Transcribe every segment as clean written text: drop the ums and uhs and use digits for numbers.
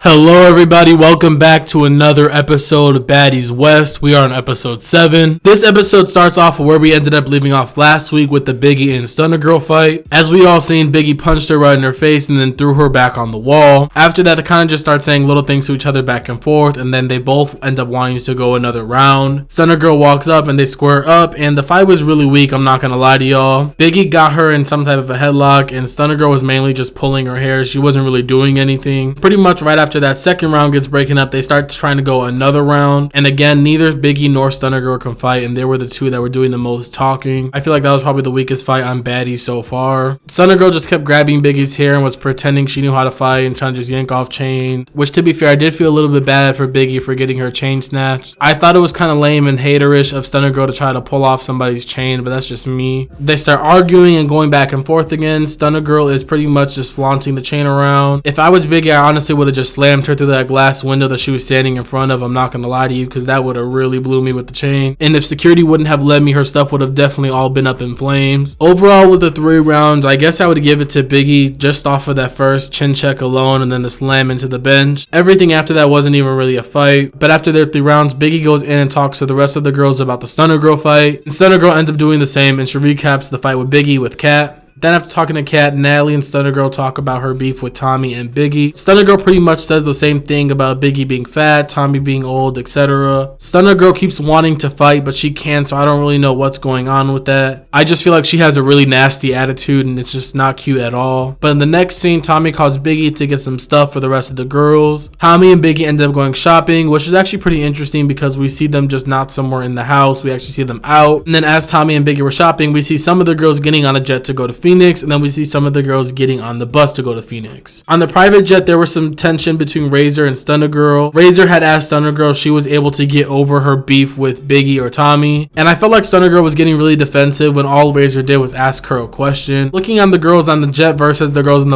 Hello everybody, welcome back to another episode of Baddies West. We are on episode 7. This episode starts off where we ended up leaving off last week with the Biggie and Stunna girl fight. As we all seen, Biggie punched her right in her face and then threw her back on the wall. After that, they kind of just start saying little things to each other back and forth, and then they both end up wanting to go another round. Stunna girl walks up and they square up, and the fight was really weak, I'm not gonna lie to y'all. Biggie got her in some type of a headlock, and Stunna girl was mainly just pulling her hair. She wasn't really doing anything. Pretty much right after that second round gets breaking up, they start trying to go another round, and again, neither Biggie nor Stunna girl can fight, and they were the two that were doing the most talking. I feel like that was probably the weakest fight on Baddies so far. Stunna girl just kept grabbing Biggie's hair and was pretending she knew how to fight and trying to just yank off chain, which to be fair, I did feel a little bit bad for Biggie for getting her chain snatched. I thought it was kind of lame and haterish of Stunna girl to try to pull off somebody's chain, but that's just me. They start arguing and going back and forth again. Stunna girl is pretty much just flaunting the chain around. If I was Biggie, I honestly would have just slammed her through that glass window that she was standing in front of. I'm not gonna lie to you, because that would have really blew me with the chain, and if security wouldn't have led me, her stuff would have definitely all been up in flames. Overall, with the 3 rounds, I guess I would give it to Biggie just off of that first chin check alone and then the slam into the bench. Everything after that wasn't even really a fight, but after their 3 rounds, Biggie goes in and talks to the rest of the girls about the Stunna girl fight, and Stunna girl ends up doing the same, and she recaps the fight with Biggie with Kat. Then after talking to Kat, Natalie and Stunna girl talk about her beef with Tommy and Biggie. Stunna girl pretty much says the same thing about Biggie being fat, Tommy being old, etc. Stunna girl keeps wanting to fight, but she can't, so I don't really know what's going on with that. I just feel like she has a really nasty attitude and it's just not cute at all. But in the next scene, Tommy calls Biggie to get some stuff for the rest of the girls. Tommy and Biggie end up going shopping, which is actually pretty interesting because we see them just not somewhere in the house, we actually see them out. And then as Tommy and Biggie were shopping, we see some of the girls getting on a jet to go to Phoenix, and then we see some of the girls getting on the bus to go to Phoenix. On the private jet, there was some tension between Razor and Stunna girl. Razor had asked Stunna girl if she was able to get over her beef with Biggie or Tommy, and I felt like Stunna girl was getting really defensive when all Razor did was ask her a question. Looking on the girls on the jet versus the girls on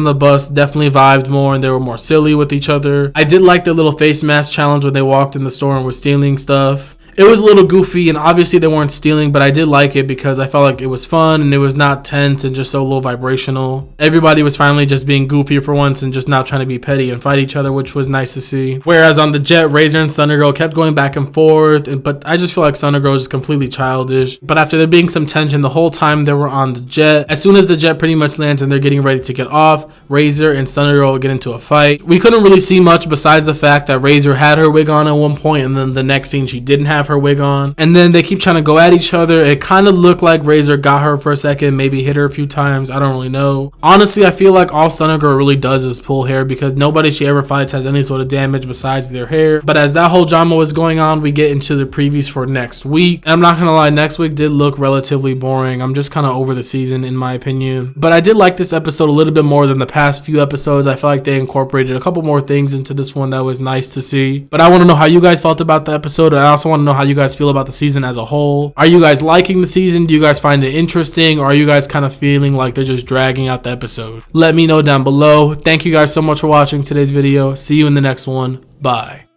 the bus definitely vibed more and they were more silly with each other. I did like their little face mask challenge when they walked in the store and were stealing stuff. It was a little goofy, and obviously they weren't stealing, but I did like it because I felt like it was fun and it was not tense and just so low vibrational. Everybody was finally just being goofy for once and just not trying to be petty and fight each other, which was nice to see. Whereas on the jet, Razor and Stunna girl kept going back and forth, but I just feel like Stunna girl is just completely childish. But after there being some tension the whole time they were on the jet, as soon as the jet pretty much lands and they're getting ready to get off, Razor and Stunna girl get into a fight. We couldn't really see much besides the fact that Razor had her wig on at one point, and then the next scene she didn't have her wig on, and then they keep trying to go at each other. It kind of looked like Razor got her for a second, maybe hit her a few times, I don't really know. Honestly, I feel like all Stunna girl really does is pull hair, because nobody she ever fights has any sort of damage besides their hair. But as that whole drama was going on, we get into the previews for next week, and I'm not gonna lie, next week did look relatively boring. I'm just kind of over the season in my opinion, but I did like this episode a little bit more than the past few episodes. I feel like they incorporated a couple more things into this one that was nice to see. But I want to know how you guys felt about the episode, and I also want to know how you guys feel about the season as a whole. Are you guys liking the season? Do you guys find it interesting, or are you guys kind of feeling like they're just dragging out the episode? Let me know down below. Thank you guys so much for watching today's video. See you in the next one. Bye.